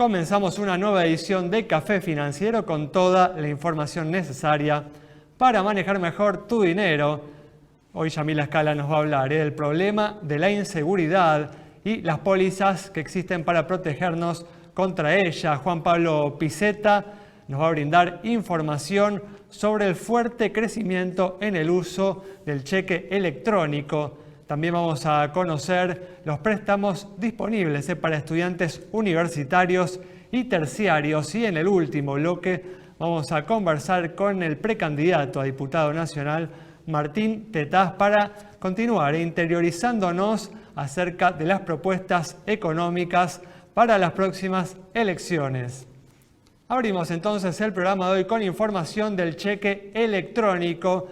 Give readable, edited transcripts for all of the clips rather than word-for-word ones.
Comenzamos una nueva edición de Café Financiero con toda la información necesaria para manejar mejor tu dinero. Hoy Yamila Scala nos va a hablar del problema de la inseguridad y las pólizas que existen para protegernos contra ella. Juan Pablo Piceta nos va a brindar información sobre el fuerte crecimiento en el uso del cheque electrónico. También vamos a conocer los préstamos disponibles para estudiantes universitarios y terciarios. Y en el último bloque vamos a conversar con el precandidato a diputado nacional, Martín Tetaz, para continuar interiorizándonos acerca de las propuestas económicas para las próximas elecciones. Abrimos entonces el programa de hoy con información del cheque electrónico,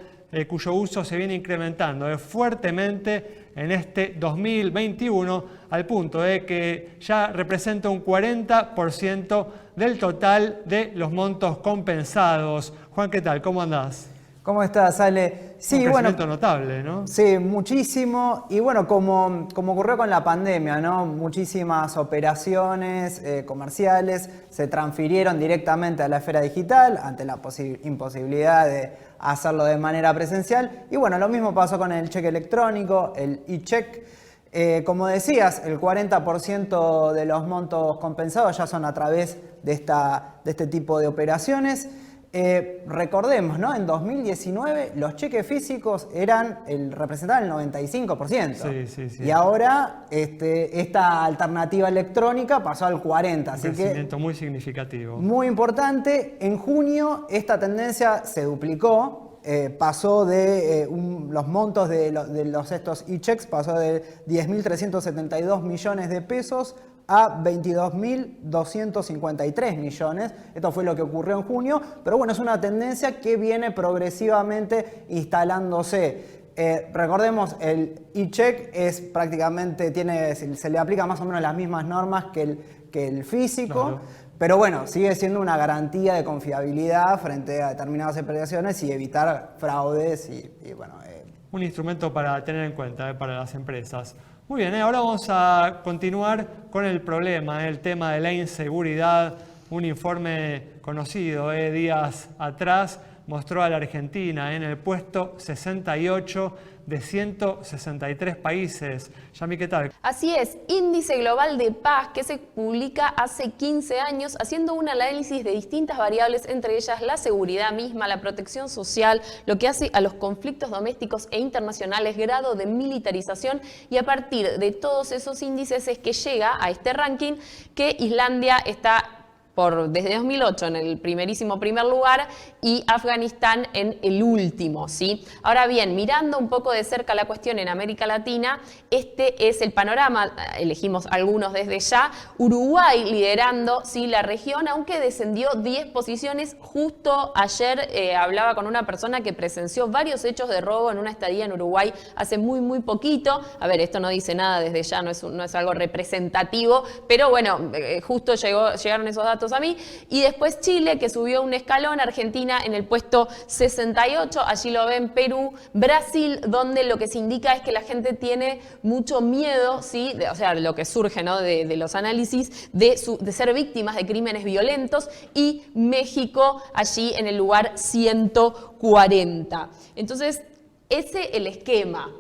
cuyo uso se viene incrementando fuertemente en este 2021, al punto de que ya representa un 40% del total de los montos compensados. Juan, ¿qué tal? ¿Cómo andás? ¿Cómo estás, Ale? Sí, un crecimiento notable, ¿no? Sí, muchísimo. Y bueno, como ocurrió con la pandemia, ¿no? Muchísimas operaciones comerciales se transfirieron directamente a la esfera digital ante la imposibilidad de hacerlo de manera presencial. Y bueno, lo mismo pasó con el cheque electrónico, el e-check. Como decías, el 40% de los montos compensados ya son a través de este tipo de operaciones. Recordemos, ¿no? En 2019 los cheques físicos representaban el 95%. Sí. Y ahora esta alternativa electrónica pasó al 40%. Un crecimiento muy significativo. Muy importante. En junio esta tendencia se duplicó. Pasó de los montos de estos e-checks, pasó de 10.372 millones de pesos a 22.253 millones. Esto fue lo que ocurrió en junio, pero bueno, es una tendencia que viene progresivamente instalándose. Recordemos, el e-check es prácticamente, se le aplica más o menos las mismas normas que el físico. Claro. Pero bueno, sigue siendo una garantía de confiabilidad frente a determinadas operaciones y evitar fraudes y bueno. Un instrumento para tener en cuenta para las empresas. Muy bien, ahora vamos a continuar con el problema, el tema de la inseguridad. Un informe conocido días atrás mostró a la Argentina en el puesto 68 de 163 países. Yami, ¿qué tal? Así es, Índice Global de Paz, que se publica hace 15 años, haciendo un análisis de distintas variables, entre ellas la seguridad misma, la protección social, lo que hace a los conflictos domésticos e internacionales, grado de militarización, y a partir de todos esos índices es que llega a este ranking que Islandia está desde 2008 en el primerísimo primer lugar y Afganistán en el último, ¿sí? Ahora bien, mirando un poco de cerca la cuestión en América Latina, este es el panorama, elegimos algunos desde ya. Uruguay liderando, ¿sí?, la región, aunque descendió 10 posiciones. Justo ayer hablaba con una persona que presenció varios hechos de robo en una estadía en Uruguay hace muy poquito. A ver, esto no dice nada desde ya, no es algo representativo, pero bueno, justo llegaron esos datos a mí. Y después Chile, que subió un escalón, Argentina en el puesto 68, allí lo ven, Perú, Brasil, donde lo que se indica es que la gente tiene mucho miedo, ¿sí? O sea, lo que surge, ¿no?, de los análisis de ser víctimas de crímenes violentos, y México allí en el lugar 140. Entonces, ese es el esquema.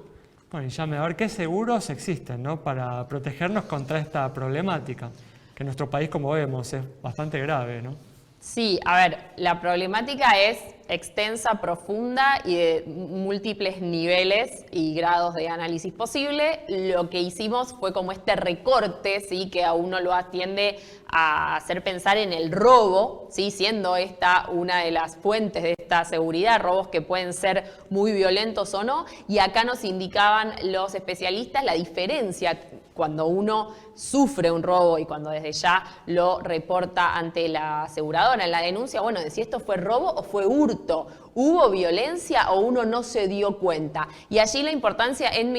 Bueno, y Yami, a ver qué seguros existen, ¿no?, para protegernos contra esta problemática, que en nuestro país, como vemos, es bastante grave, ¿no? Sí, a ver, la problemática es extensa, profunda y de múltiples niveles y grados de análisis posible. Lo que hicimos fue como este recorte, ¿sí?, que a uno lo atiende a hacer pensar en el robo, ¿sí?, siendo esta una de las fuentes de esta seguridad, robos que pueden ser muy violentos o no. Y acá nos indicaban los especialistas la diferencia cuando uno sufre un robo y cuando desde ya lo reporta ante la aseguradora en la denuncia, bueno, de si esto fue robo o fue hurto. ¿Hubo violencia o uno no se dio cuenta? Y allí la importancia en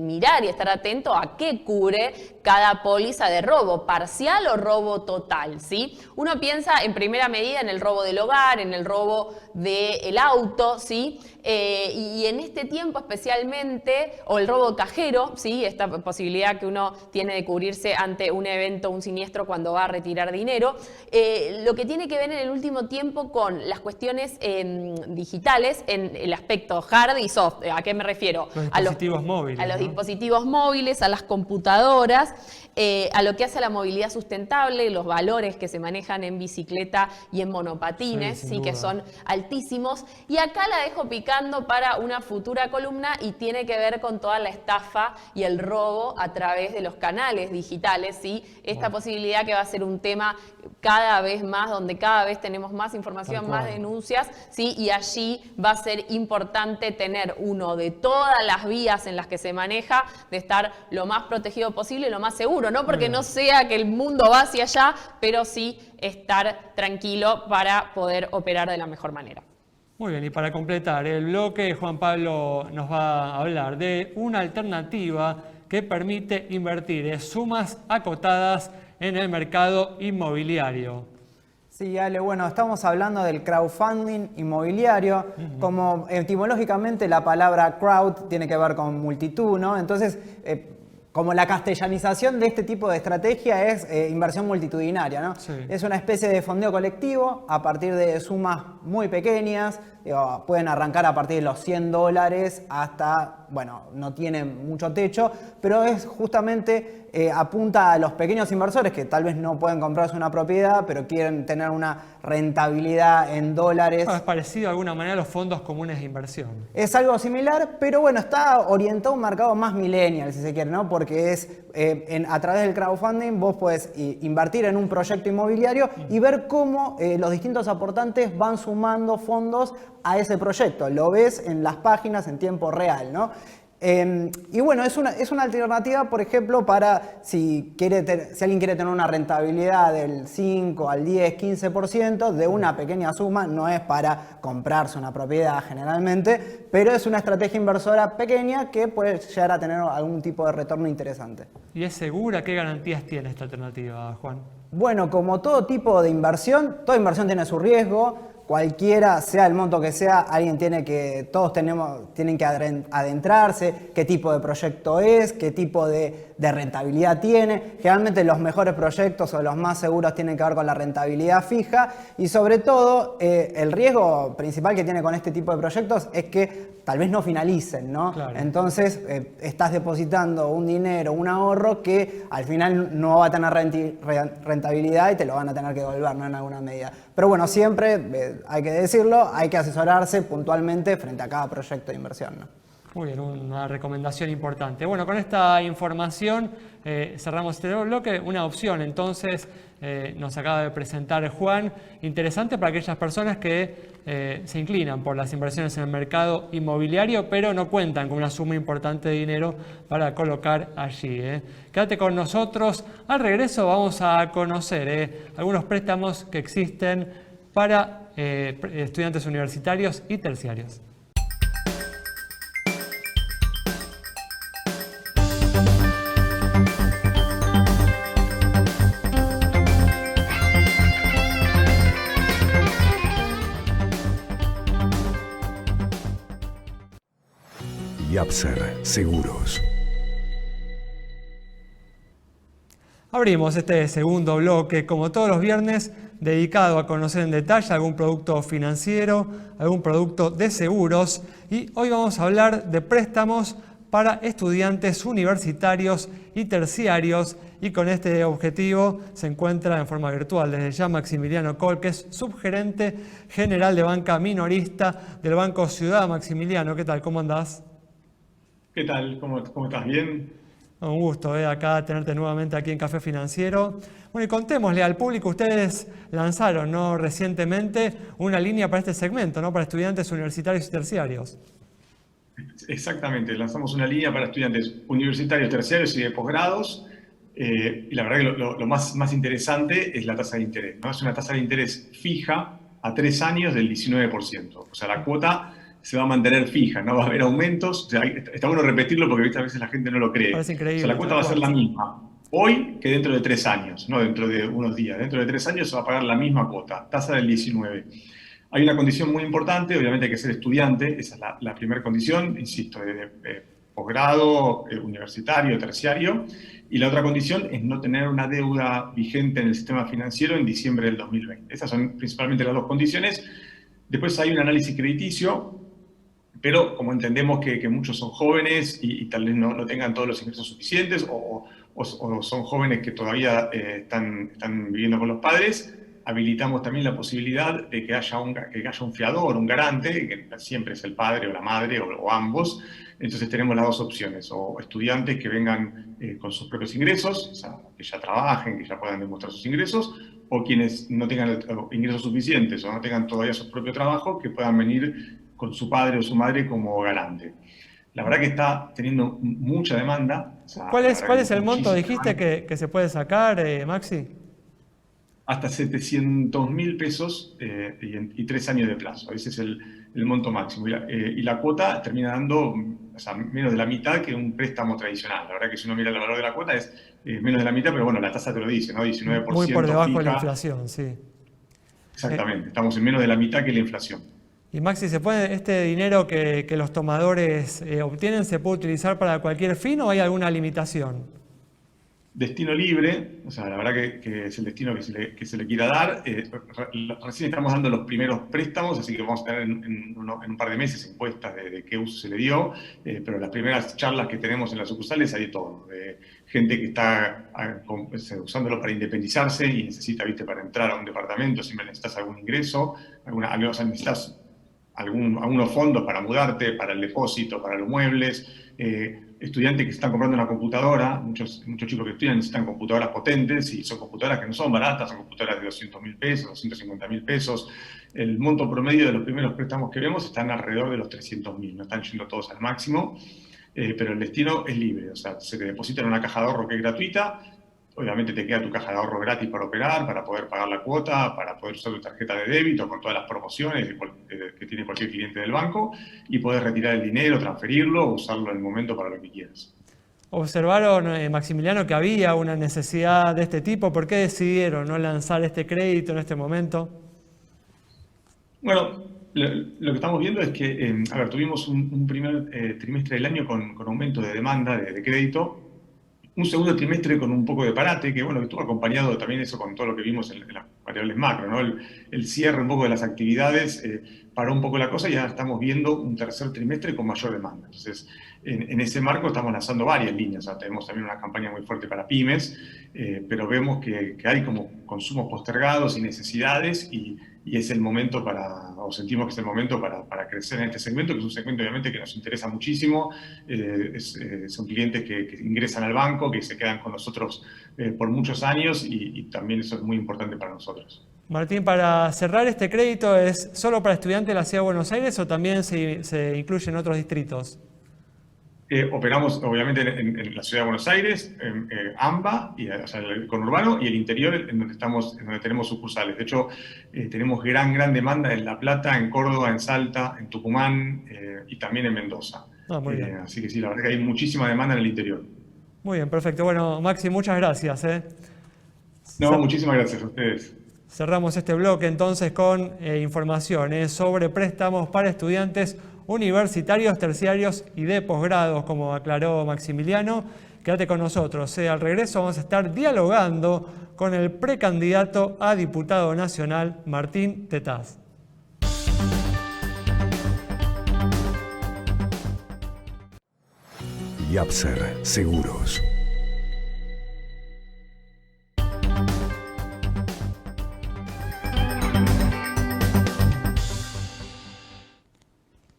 mirar y estar atento a qué cubre cada póliza de robo, parcial o robo total, ¿sí? Uno piensa en primera medida en el robo del hogar, en el robo del auto, ¿sí? Y en este tiempo especialmente, o el robo cajero, ¿sí? Esta posibilidad que uno tiene de cubrirse ante un evento, un siniestro cuando va a retirar dinero, lo que tiene que ver en el último tiempo con las cuestiones digitales en el aspecto hard y soft. ¿A qué me refiero? Los dispositivos móviles. A los ¿no? dispositivos móviles, a las computadoras, a lo que hace a la movilidad sustentable, los valores que se manejan en bicicleta y en monopatines, Sí, sí, sin que duda. son altísimos. Y acá la dejo picando para una futura columna y tiene que ver con toda la estafa y el robo a través de los canales digitales, ¿sí? Esta posibilidad que va a ser un tema cada vez más, donde cada vez tenemos más información, Tal más cual. denuncias, ¿sí? Y allí va a ser importante tener uno de todas las vías en las que se maneja, de estar lo más protegido posible y lo más seguro, no porque no sea que el mundo va hacia allá, pero sí estar tranquilo para poder operar de la mejor manera. Muy bien, y para completar el bloque, Juan Pablo nos va a hablar de una alternativa que permite invertir sumas acotadas en el mercado inmobiliario. Sí, Ale, bueno, estamos hablando del crowdfunding inmobiliario. Como etimológicamente la palabra crowd tiene que ver con multitud, ¿no? Entonces, como la castellanización de este tipo de estrategia es inversión multitudinaria, ¿no? Sí. Es una especie de fondeo colectivo a partir de sumas muy pequeñas. Digo, pueden arrancar a partir de los $100 hasta, bueno, no tienen mucho techo, pero es justamente apunta a los pequeños inversores que tal vez no pueden comprarse una propiedad, pero quieren tener una rentabilidad en dólares. Es parecido de alguna manera a los fondos comunes de inversión. Es algo similar, pero bueno, está orientado a un mercado más millennial, si se quiere, ¿no? Porque es a través del crowdfunding vos podés invertir en un proyecto inmobiliario y ver cómo los distintos aportantes van sumando fondos a ese proyecto. Lo ves en las páginas en tiempo real, ¿no? Y bueno, es una alternativa, por ejemplo, para si alguien quiere tener una rentabilidad del 5 al 10, 15% de una pequeña suma. No es para comprarse una propiedad generalmente, pero es una estrategia inversora pequeña que puede llegar a tener algún tipo de retorno interesante. ¿Y es segura? ¿Qué garantías tiene esta alternativa, Juan? Bueno, como todo tipo de inversión, toda inversión tiene su riesgo. Cualquiera, sea el monto que sea, todos tienen que adentrarse, qué tipo de proyecto es, qué tipo de rentabilidad tiene. Generalmente los mejores proyectos o los más seguros tienen que ver con la rentabilidad fija y sobre todo el riesgo principal que tiene con este tipo de proyectos es que tal vez no finalicen, ¿no? Claro. Entonces estás depositando un dinero, un ahorro que al final no va a tener rentabilidad y te lo van a tener que devolver, ¿no? En alguna medida. Pero bueno, siempre hay que decirlo, hay que asesorarse puntualmente frente a cada proyecto de inversión, ¿no? Muy bien, una recomendación importante. Bueno, con esta información cerramos este bloque. Una opción, entonces, nos acaba de presentar Juan, interesante para aquellas personas que se inclinan por las inversiones en el mercado inmobiliario, pero no cuentan con una suma importante de dinero para colocar allí. Quédate con nosotros. Al regreso vamos a conocer algunos préstamos que existen para estudiantes universitarios y terciarios. Yapser Seguros. Abrimos este segundo bloque, como todos los viernes, dedicado a conocer en detalle algún producto financiero, algún producto de seguros. Y hoy vamos a hablar de préstamos para estudiantes universitarios y terciarios. Y con este objetivo se encuentra en forma virtual desde ya Maximiliano Coll, que es subgerente general de banca minorista del Banco Ciudad. Maximiliano, ¿qué tal? ¿Cómo andás? ¿Qué tal? ¿Cómo estás? ¿Bien? Un gusto acá tenerte nuevamente aquí en Café Financiero. Bueno, y contémosle al público, ustedes lanzaron, ¿no?, recientemente una línea para este segmento, ¿no?, para estudiantes universitarios y terciarios. Exactamente, lanzamos una línea para estudiantes universitarios, terciarios y de posgrados. Y la verdad que lo más interesante es la tasa de interés, ¿no? Es una tasa de interés fija a 3 años del 19%. O sea, la cuota se va a mantener fija, no va a haber aumentos. O sea, está bueno repetirlo porque ¿viste? A veces la gente no lo cree. Parece increíble. O sea, la cuota va a ser la misma hoy que dentro de 3 años, no dentro de unos días. Dentro de 3 años se va a pagar la misma cuota, tasa del 19%. Hay una condición muy importante, obviamente hay que ser estudiante, esa es la primera condición, insisto, de posgrado, universitario, terciario, y la otra condición es no tener una deuda vigente en el sistema financiero en diciembre del 2020. Esas son principalmente las dos condiciones. Después hay un análisis crediticio, pero como entendemos que muchos son jóvenes y tal vez no tengan todos los ingresos suficientes o son jóvenes que todavía están viviendo con los padres, habilitamos también la posibilidad de que haya un fiador, un garante, que siempre es el padre o la madre o ambos. Entonces tenemos las dos opciones, o estudiantes que vengan con sus propios ingresos, o sea, que ya trabajen, que ya puedan demostrar sus ingresos, o quienes no tengan ingresos suficientes o no tengan todavía su propio trabajo, que puedan venir con su padre o su madre como garante. La verdad que está teniendo mucha demanda. O sea, ¿Cuál es el monto, dijiste, que se puede sacar, Maxi? Hasta 700.000 pesos y 3 años de plazo. Ese es el monto máximo. Y la cuota termina dando, o sea, menos de la mitad que un préstamo tradicional. La verdad que si uno mira el valor de la cuota es menos de la mitad, pero bueno, la tasa te lo dice, ¿no? 19%. Muy por debajo fija. de la inflación, sí. Exactamente, estamos en menos de la mitad que la inflación. Y Maxi, ¿se puede este dinero que los tomadores obtienen, se puede utilizar para cualquier fin o hay alguna limitación? Destino libre, o sea, la verdad que es el destino que se le quiera dar. Recién estamos dando los primeros préstamos, así que vamos a tener en un par de meses encuestas de qué uso se le dio, pero las primeras charlas que tenemos en las sucursales hay de todo, de gente que está usándolo para independizarse y necesita, viste, para entrar a un departamento, si necesitas algún ingreso, necesitas algunos fondos para mudarte, para el depósito, para los muebles, estudiantes que están comprando una computadora, muchos chicos que estudian necesitan computadoras potentes y son computadoras que no son baratas, son computadoras de 200.000 pesos, 250.000 pesos. El monto promedio de los primeros préstamos que vemos están alrededor de los 300.000, no están yendo todos al máximo, pero el destino es libre, o sea, se te deposita en una caja de ahorro que es gratuita. Obviamente te queda tu caja de ahorro gratis para operar, para poder pagar la cuota, para poder usar tu tarjeta de débito con todas las promociones que tiene cualquier cliente del banco y poder retirar el dinero, transferirlo o usarlo en el momento para lo que quieras. ¿Observaron, Maximiliano, que había una necesidad de este tipo? ¿Por qué decidieron no lanzar este crédito en este momento? Bueno, lo que estamos viendo es que, tuvimos un primer trimestre del año con aumento de demanda de crédito. Un segundo trimestre con un poco de parate, que bueno, estuvo acompañado también eso con todo lo que vimos en las variables macro, ¿no? El cierre un poco de las actividades paró un poco la cosa y ya estamos viendo un tercer trimestre con mayor demanda. Entonces, en ese marco estamos lanzando varias líneas. O sea, tenemos también una campaña muy fuerte para pymes, pero vemos que hay como consumos postergados y necesidades y es el momento sentimos que es el momento para crecer en este segmento, que es un segmento obviamente que nos interesa muchísimo. Son clientes que ingresan al banco, que se quedan con nosotros por muchos años y también eso es muy importante para nosotros. Martín, para cerrar, ¿este crédito es solo para estudiantes de la Ciudad de Buenos Aires o también se incluye en otros distritos? Operamos obviamente en la Ciudad de Buenos Aires, AMBA, o sea, el conurbano, y el interior en donde tenemos sucursales. De hecho, tenemos gran demanda en La Plata, en Córdoba, en Salta, en Tucumán y también en Mendoza. Muy bien. Así que sí, la verdad que hay muchísima demanda en el interior. Muy bien, perfecto. Bueno, Maxi, muchas gracias. No, muchísimas gracias a ustedes. Cerramos este bloque entonces con información sobre préstamos para estudiantes universitarios, terciarios y de posgrados, como aclaró Maximiliano. Quédate con nosotros. Al regreso vamos a estar dialogando con el precandidato a diputado nacional, Martín Tetaz. Yapser Seguros.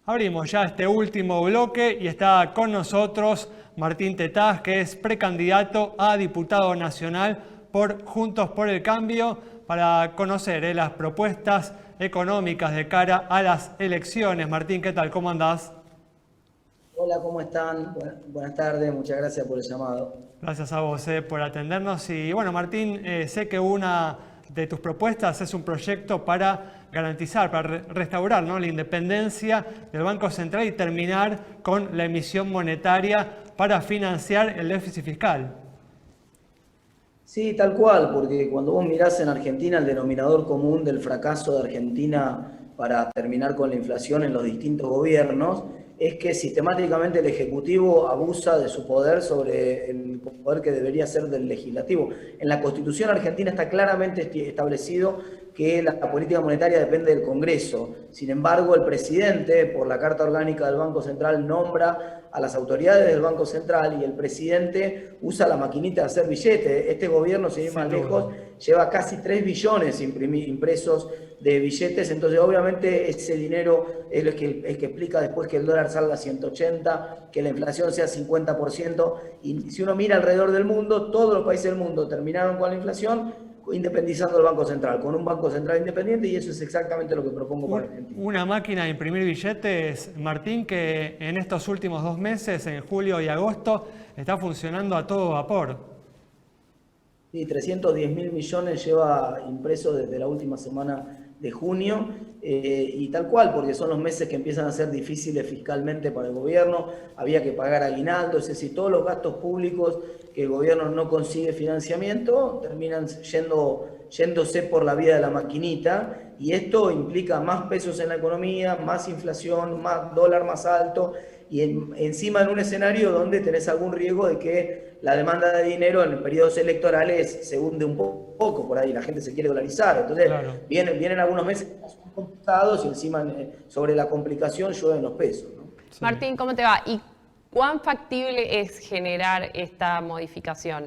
Abrimos ya este último bloque y está con nosotros Martín Tetaz, que es precandidato a diputado nacional por Juntos por el Cambio, para conocer las propuestas económicas de cara a las elecciones. Martín, ¿qué tal? ¿Cómo andás? Hola, ¿cómo están? Buenas tardes, muchas gracias por el llamado. Gracias a vos por atendernos. Y bueno, Martín, sé que una de tus propuestas es un proyecto para garantizar, para restaurar, ¿no?, la independencia del Banco Central y terminar con la emisión monetaria para financiar el déficit fiscal. Sí, tal cual, porque cuando vos mirás en Argentina el denominador común del fracaso de Argentina para terminar con la inflación en los distintos gobiernos, es que sistemáticamente el Ejecutivo abusa de su poder sobre el poder que debería ser del Legislativo. En la Constitución argentina está claramente establecido que la política monetaria depende del Congreso. Sin embargo, el presidente, por la Carta Orgánica del Banco Central, nombra a las autoridades del Banco Central y el presidente usa la maquinita de hacer billetes. Este gobierno, sin ir más lejos, lleva casi 3 billones impresos de billetes, entonces obviamente ese dinero es el que explica después que el dólar salga a 180, que la inflación sea 50%, y si uno mira alrededor del mundo, todos los países del mundo terminaron con la inflación independizando el Banco Central, con un Banco Central independiente, y eso es exactamente lo que propongo para Argentina. Una máquina de imprimir billetes, Martín, que en estos últimos 2 meses, en julio y agosto, está funcionando a todo vapor. Sí, 310.000 millones lleva impreso desde la última semana de junio, y tal cual, porque son los meses que empiezan a ser difíciles fiscalmente para el gobierno, había que pagar aguinaldo, es decir, todos los gastos públicos que el gobierno no consigue financiamiento terminan yéndose por la vía de la maquinita, y esto implica más pesos en la economía, más inflación, más dólar más alto, y encima en un escenario donde tenés algún riesgo de que la demanda de dinero en periodos electorales se hunde un poco por ahí, la gente se quiere dolarizar, entonces claro, vienen algunos meses complicados y encima sobre la complicación llueven los pesos, ¿no? Sí. Martín, ¿cómo te va? ¿Y cuán factible es generar esta modificación?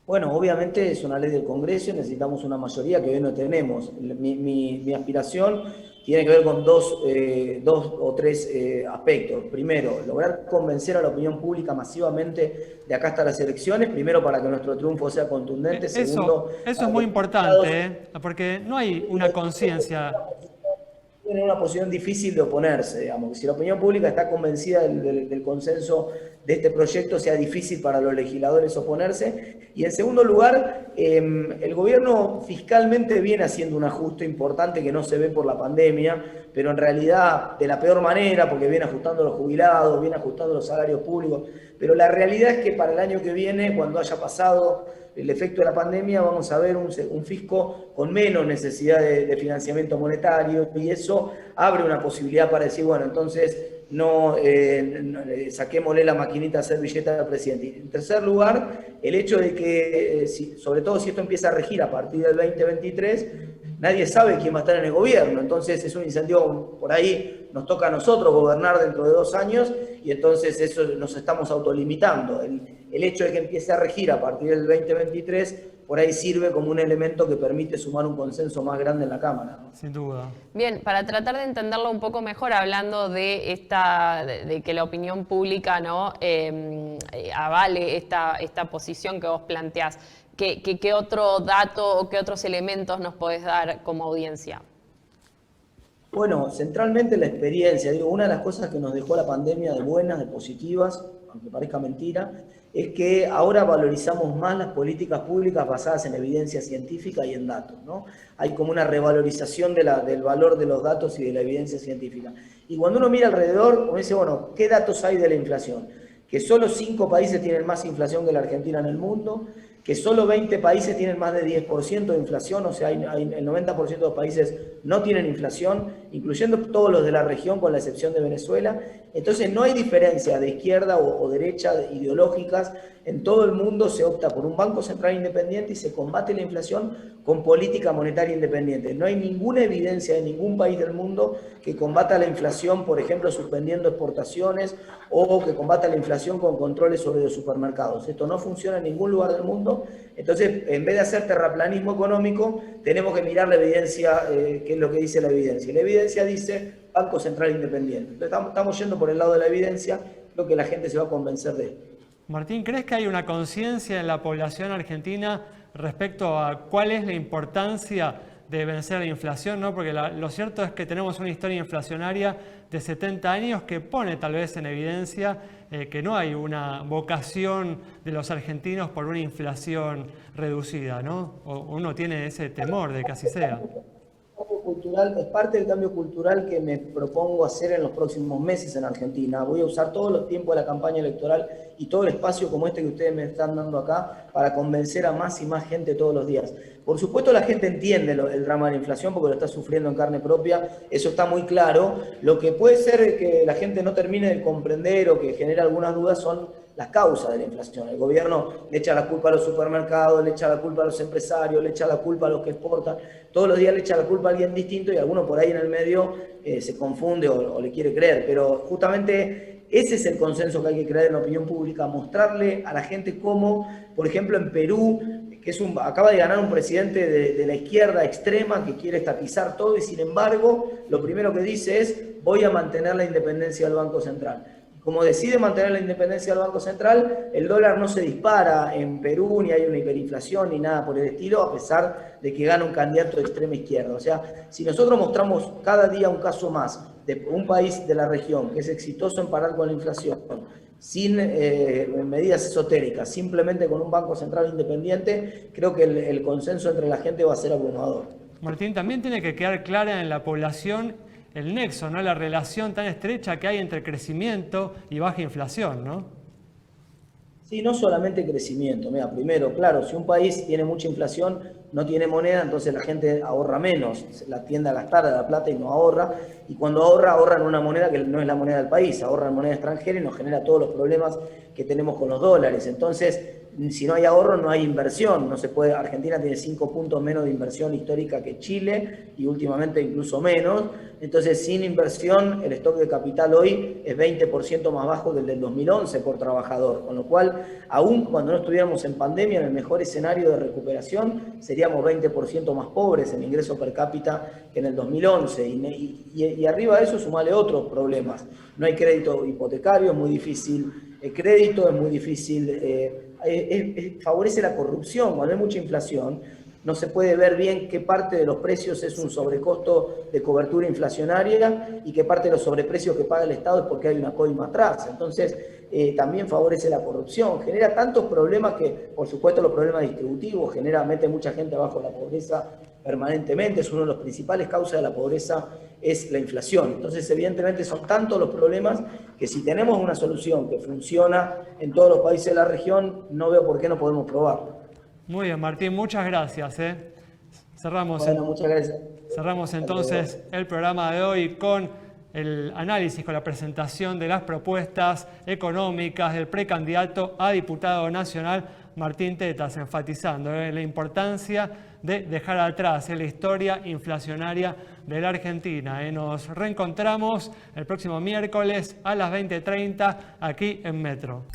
Bueno, obviamente es una ley del Congreso y necesitamos una mayoría que hoy no tenemos. Mi aspiración tiene que ver con dos o tres aspectos. Primero, lograr convencer a la opinión pública masivamente de acá hasta las elecciones. Primero, para que nuestro triunfo sea contundente. Segundo, eso es muy importante, porque no hay una conciencia. Tiene una posición difícil de oponerse, digamos. Si la opinión pública está convencida del consenso de este proyecto, sea difícil para los legisladores oponerse. Y en segundo lugar, el gobierno fiscalmente viene haciendo un ajuste importante que no se ve por la pandemia, pero en realidad de la peor manera, porque viene ajustando los jubilados, viene ajustando los salarios públicos, pero la realidad es que para el año que viene, cuando haya pasado el efecto de la pandemia, vamos a ver un fisco con menos necesidad de financiamiento monetario, y eso abre una posibilidad para decir, bueno, entonces saquémosle la maquinita a hacer billetes al presidente. Y en tercer lugar, el hecho de que, sobre todo si esto empieza a regir a partir del 2023, nadie sabe quién va a estar en el gobierno, entonces es un incentivo, por ahí nos toca a nosotros gobernar dentro de 2 años, y entonces eso nos estamos autolimitando. El hecho de que empiece a regir a partir del 2023, por ahí sirve como un elemento que permite sumar un consenso más grande en la Cámara, ¿no? Sin duda. Bien, para tratar de entenderlo un poco mejor, hablando de que la opinión pública, ¿no?, avale esta posición que vos planteás, ¿qué otro dato o qué otros elementos nos podés dar como audiencia? Bueno, centralmente la experiencia. Digo, una de las cosas que nos dejó la pandemia de buenas, de positivas, aunque parezca mentira, es que ahora valorizamos más las políticas públicas basadas en evidencia científica y en datos, ¿no? Hay como una revalorización del valor de los datos y de la evidencia científica. Y cuando uno mira alrededor, uno dice, bueno, ¿qué datos hay de la inflación? Que solo 5 países tienen más inflación que la Argentina en el mundo, que solo 20 países tienen más de 10% de inflación, o sea, el 90% de los países no tienen inflación, incluyendo todos los de la región, con la excepción de Venezuela. Entonces no hay diferencia de izquierda o derecha ideológicas. En todo el mundo se opta por un Banco Central independiente y se combate la inflación con política monetaria independiente. No hay ninguna evidencia de ningún país del mundo que combata la inflación, por ejemplo, suspendiendo exportaciones, o que combata la inflación con controles sobre los supermercados. Esto no funciona en ningún lugar del mundo. Entonces, en vez de hacer terraplanismo económico, tenemos que mirar la evidencia, qué es lo que dice la evidencia. La evidencia dice Banco Central independiente. Entonces, estamos yendo por el lado de la evidencia, creo que la gente se va a convencer de esto. Martín, ¿crees que hay una conciencia en la población argentina respecto a cuál es la importancia de vencer la inflación, ¿no? Porque lo cierto es que tenemos una historia inflacionaria de 70 años que pone tal vez en evidencia que no hay una vocación de los argentinos por una inflación reducida, ¿no? O uno tiene ese temor de que así sea. cultural, es parte del cambio cultural que me propongo hacer en los próximos meses en Argentina. Voy a usar todos los tiempos de la campaña electoral y todo el espacio como este que ustedes me están dando acá para convencer a más y más gente todos los días. Por supuesto la gente entiende el drama de la inflación porque lo está sufriendo en carne propia, eso está muy claro. Lo que puede ser que la gente no termine de comprender o que genere algunas dudas son las causas de la inflación. El gobierno le echa la culpa a los supermercados, le echa la culpa a los empresarios, le echa la culpa a los que exportan. Todos los días le echa la culpa a alguien distinto y alguno por ahí en el medio se confunde o le quiere creer. Pero justamente ese es el consenso que hay que crear en la opinión pública, mostrarle a la gente cómo, por ejemplo, en Perú, que acaba de ganar un presidente de la izquierda extrema que quiere estatizar todo y sin embargo lo primero que dice es voy a mantener la independencia del Banco Central. Como decide mantener la independencia del Banco Central, el dólar no se dispara en Perú, ni hay una hiperinflación, ni nada por el estilo, a pesar de que gana un candidato de extrema izquierda. O sea, si nosotros mostramos cada día un caso más de un país de la región que es exitoso en parar con la inflación, sin medidas esotéricas, simplemente con un Banco Central independiente, creo que el consenso entre la gente va a ser abrumador. Martín, también tiene que quedar clara en la población el nexo, ¿no? La relación tan estrecha que hay entre crecimiento y baja inflación, ¿no? Sí, no solamente crecimiento. Mira, primero, claro, si un país tiene mucha inflación, no tiene moneda, entonces la gente ahorra menos, la tiende a gastar de la plata y no ahorra, y cuando ahorra en una moneda que no es la moneda del país, ahorra en moneda extranjera y nos genera todos los problemas que tenemos con los dólares. Entonces, si no hay ahorro, no hay inversión. No se puede. Argentina tiene 5 puntos menos de inversión histórica que Chile y últimamente incluso menos. Entonces, sin inversión, el stock de capital hoy es 20% más bajo que el del 2011 por trabajador. Con lo cual, aún cuando no estuviéramos en pandemia, en el mejor escenario de recuperación, seríamos 20% más pobres en ingreso per cápita que en el 2011. Y arriba de eso, sumale otros problemas. No hay crédito hipotecario, es muy difícil. El crédito es muy difícil. Favorece la corrupción. Cuando hay mucha inflación, no se puede ver bien qué parte de los precios es un sobrecosto de cobertura inflacionaria y qué parte de los sobreprecios que paga el Estado es porque hay una coima atrás. Entonces, también favorece la corrupción. Genera tantos problemas que, por supuesto, los problemas distributivos, mete mucha gente abajo de la pobreza permanentemente. Es uno de los principales causas de la pobreza, es la inflación. Entonces, evidentemente, son tantos los problemas que si tenemos una solución que funciona en todos los países de la región, no veo por qué no podemos probarlo. Muy bien, Martín, muchas gracias. Cerramos entonces el programa de hoy con el análisis, con la presentación de las propuestas económicas del precandidato a diputado nacional Martín Tetas, enfatizando la importancia de dejar atrás la historia inflacionaria de la Argentina. Nos reencontramos el próximo miércoles a las 20:30 aquí en Metro.